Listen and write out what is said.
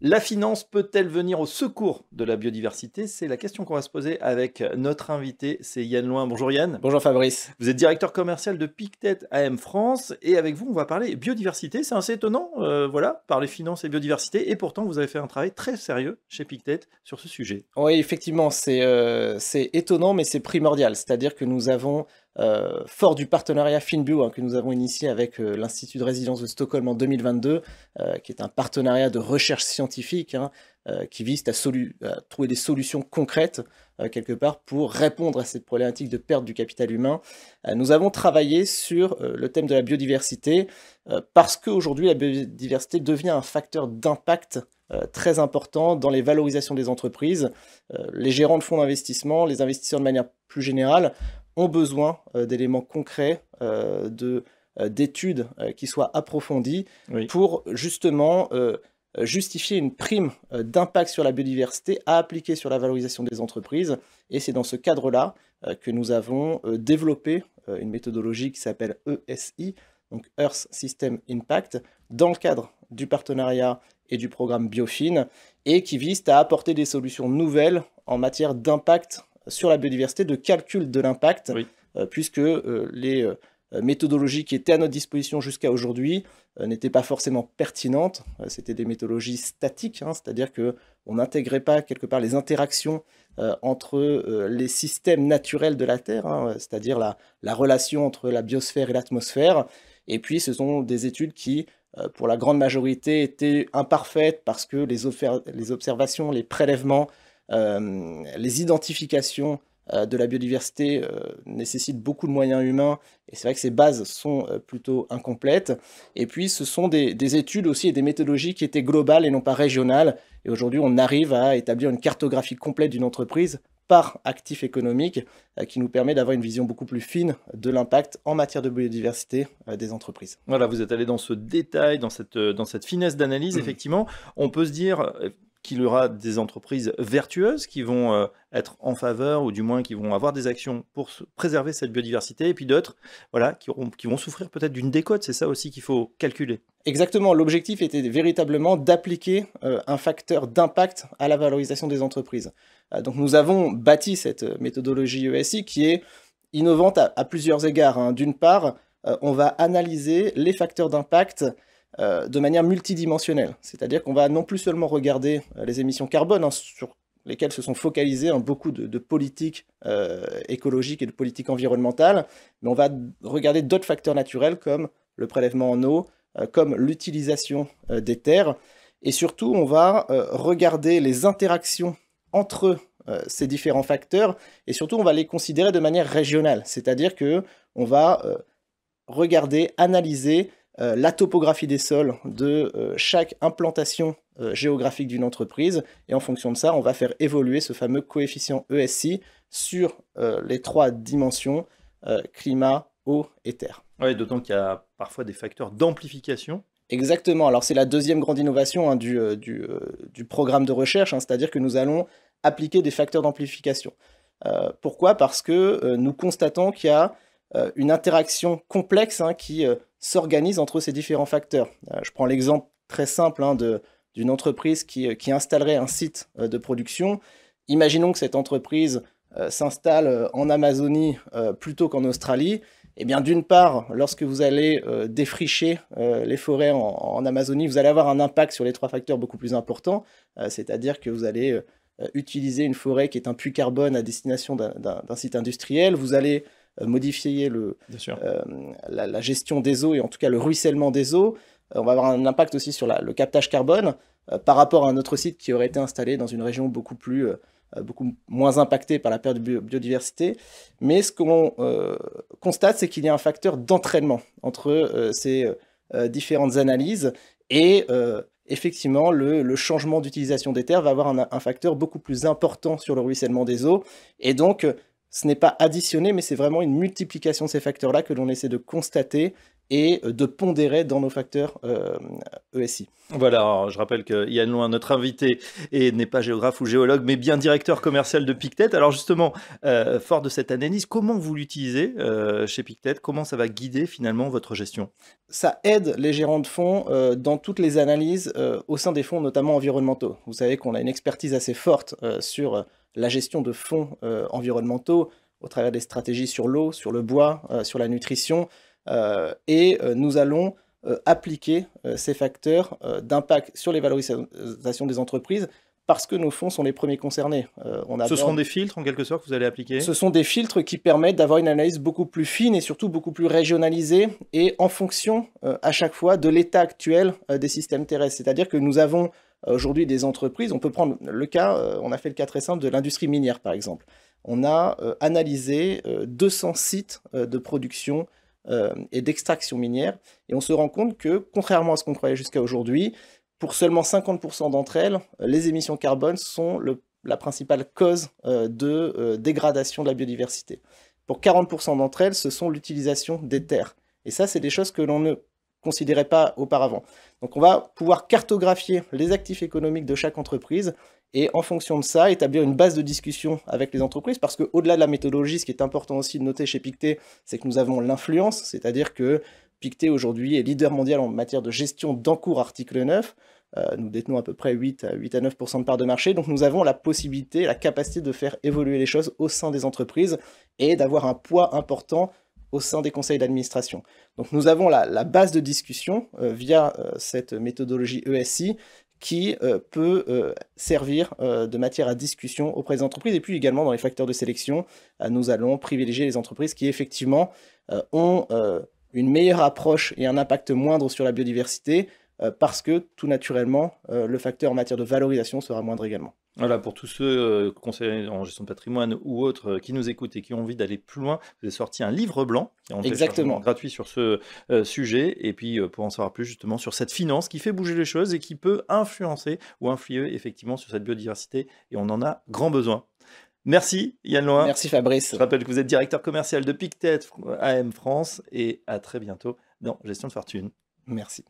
La finance peut-elle venir au secours de la biodiversité? C'est la question qu'on va se poser avec notre invité, c'est Yann Loin. Bonjour Yann. Bonjour Fabrice. Vous êtes directeur commercial de Pictet AM France et avec vous, on va parler biodiversité. C'est assez étonnant, voilà, parler finance et biodiversité et pourtant vous avez fait un travail très sérieux chez Pictet sur ce sujet. Oui, effectivement, c'est étonnant, mais c'est primordial. C'est-à-dire que nous avons, fort du partenariat Finbio que nous avons initié avec l'Institut de résilience de Stockholm en 2022, qui est un partenariat de recherche scientifique qui vise à trouver des solutions concrètes, quelque part, pour répondre à cette problématique de perte du capital humain. Nous avons travaillé sur le thème de la biodiversité parce qu'aujourd'hui, la biodiversité devient un facteur d'impact très important dans les valorisations des entreprises. Les gérants de fonds d'investissement, les investisseurs de manière plus générale, ont besoin d'éléments concrets, d'études qui soient approfondies Oui. pour justement justifier une prime d'impact sur la biodiversité à appliquer sur la valorisation des entreprises. Et c'est dans ce cadre-là que nous avons développé une méthodologie qui s'appelle ESI, donc Earth System Impact, dans le cadre du partenariat et du programme Biofin, et qui vise à apporter des solutions nouvelles en matière d'impact sur la biodiversité, de calcul de l'impact, Oui. puisque les méthodologies qui étaient à notre disposition jusqu'à aujourd'hui n'étaient pas forcément pertinentes. C'était des méthodologies statiques, c'est-à-dire qu'on n'intégrait pas quelque part les interactions entre les systèmes naturels de la Terre, c'est-à-dire la relation entre la biosphère et l'atmosphère. Et puis ce sont des études qui, pour la grande majorité, étaient imparfaites parce que les observations, les prélèvements, les identifications de la biodiversité nécessitent beaucoup de moyens humains, et c'est vrai que ces bases sont plutôt incomplètes. Et puis ce sont des études aussi et des méthodologies qui étaient globales et non pas régionales, et aujourd'hui on arrive à établir une cartographie complète d'une entreprise par actif économique qui nous permet d'avoir une vision beaucoup plus fine de l'impact en matière de biodiversité des entreprises. Voilà, vous êtes allé dans ce détail, dans cette finesse d'analyse, effectivement. On peut se dire qu'il y aura des entreprises vertueuses qui vont être en faveur, ou du moins qui vont avoir des actions pour préserver cette biodiversité, et puis d'autres voilà, qui vont souffrir peut-être d'une décote. C'est ça aussi qu'il faut calculer. Exactement, l'objectif était véritablement d'appliquer un facteur d'impact à la valorisation des entreprises. Donc nous avons bâti cette méthodologie ESI qui est innovante à plusieurs égards. D'une part, on va analyser les facteurs d'impact de manière multidimensionnelle. C'est-à-dire qu'on va non plus seulement regarder les émissions carbone, sur lesquelles se sont focalisées beaucoup de politiques écologiques et de politiques environnementales, mais on va regarder d'autres facteurs naturels comme le prélèvement en eau, comme l'utilisation des terres, et surtout on va regarder les interactions entre ces différents facteurs, et surtout on va les considérer de manière régionale, c'est-à-dire qu'on va regarder, analyser la topographie des sols de chaque implantation géographique d'une entreprise, et en fonction de ça, on va faire évoluer ce fameux coefficient ESI sur les trois dimensions, climat, eau et terre. Oui, d'autant qu'il y a parfois des facteurs d'amplification. Exactement, alors c'est la deuxième grande innovation du programme de recherche, c'est-à-dire que nous allons appliquer des facteurs d'amplification. Pourquoi? Parce que nous constatons qu'il y a une interaction complexe qui s'organise entre ces différents facteurs. Je prends l'exemple très simple d'une entreprise qui installerait un site de production. Imaginons que cette entreprise s'installe en Amazonie plutôt qu'en Australie. Eh bien, d'une part, lorsque vous allez défricher les forêts en Amazonie, vous allez avoir un impact sur les trois facteurs beaucoup plus important, c'est-à-dire que vous allez utiliser une forêt qui est un puits carbone à destination d'un site industriel, vous allez modifier la gestion des eaux et en tout cas le ruissellement des eaux. On va avoir un impact aussi sur le captage carbone par rapport à un autre site qui aurait été installé dans une région beaucoup moins impactée par la perte de biodiversité. Mais ce qu'on constate, c'est qu'il y a un facteur d'entraînement entre ces différentes analyses et effectivement, le changement d'utilisation des terres va avoir un facteur beaucoup plus important sur le ruissellement des eaux. Et donc, ce n'est pas additionné, mais c'est vraiment une multiplication de ces facteurs-là que l'on essaie de constater et de pondérer dans nos facteurs ESI. Voilà, alors je rappelle que Yann Loin, notre invité, n'est pas géographe ou géologue, mais bien directeur commercial de Pictet. Alors justement, fort de cette analyse, comment vous l'utilisez chez Pictet? Comment ça va guider finalement votre gestion? Ça aide les gérants de fonds dans toutes les analyses au sein des fonds, notamment environnementaux. Vous savez qu'on a une expertise assez forte sur la gestion de fonds environnementaux au travers des stratégies sur l'eau, sur le bois, sur la nutrition, et nous allons appliquer ces facteurs d'impact sur les valorisations des entreprises parce que nos fonds sont les premiers concernés. Ce seront des filtres en quelque sorte que vous allez appliquer? Ce sont des filtres qui permettent d'avoir une analyse beaucoup plus fine et surtout beaucoup plus régionalisée et en fonction à chaque fois de l'état actuel des systèmes terrestres. C'est-à-dire que nous avons aujourd'hui des entreprises, on peut prendre le cas, on a fait le cas très simple de l'industrie minière par exemple. On a analysé 200 sites de production et d'extraction minière, et on se rend compte que, contrairement à ce qu'on croyait jusqu'à aujourd'hui, pour seulement 50% d'entre elles, les émissions carbone sont la principale cause de dégradation de la biodiversité. Pour 40% d'entre elles, ce sont l'utilisation des terres. Et ça, c'est des choses que l'on ne considérait pas auparavant. Donc on va pouvoir cartographier les actifs économiques de chaque entreprise et en fonction de ça, établir une base de discussion avec les entreprises, parce qu'au-delà de la méthodologie, ce qui est important aussi de noter chez Pictet, c'est que nous avons l'influence, c'est-à-dire que Pictet aujourd'hui est leader mondial en matière de gestion d'encours article 9, nous détenons à peu près 8 à 9% de parts de marché, donc nous avons la possibilité, la capacité de faire évoluer les choses au sein des entreprises et d'avoir un poids important au sein des conseils d'administration. Donc nous avons la base de discussion via cette méthodologie ESI qui peut servir de matière à discussion auprès des entreprises. Et puis également dans les facteurs de sélection, nous allons privilégier les entreprises qui effectivement ont une meilleure approche et un impact moindre sur la biodiversité parce que tout naturellement, le facteur en matière de valorisation sera moindre également. Voilà, pour tous ceux conseillers en gestion de patrimoine ou autres qui nous écoutent et qui ont envie d'aller plus loin, vous avez sorti un livre blanc qui est en téléchargement gratuit sur ce sujet, et puis pour en savoir plus justement sur cette finance qui fait bouger les choses et qui peut influencer ou influer effectivement sur cette biodiversité, et on en a grand besoin. Merci Yann Loin. Merci Fabrice. Je rappelle que vous êtes directeur commercial de Pictet AM France, et à très bientôt dans Gestion de Fortune. Merci.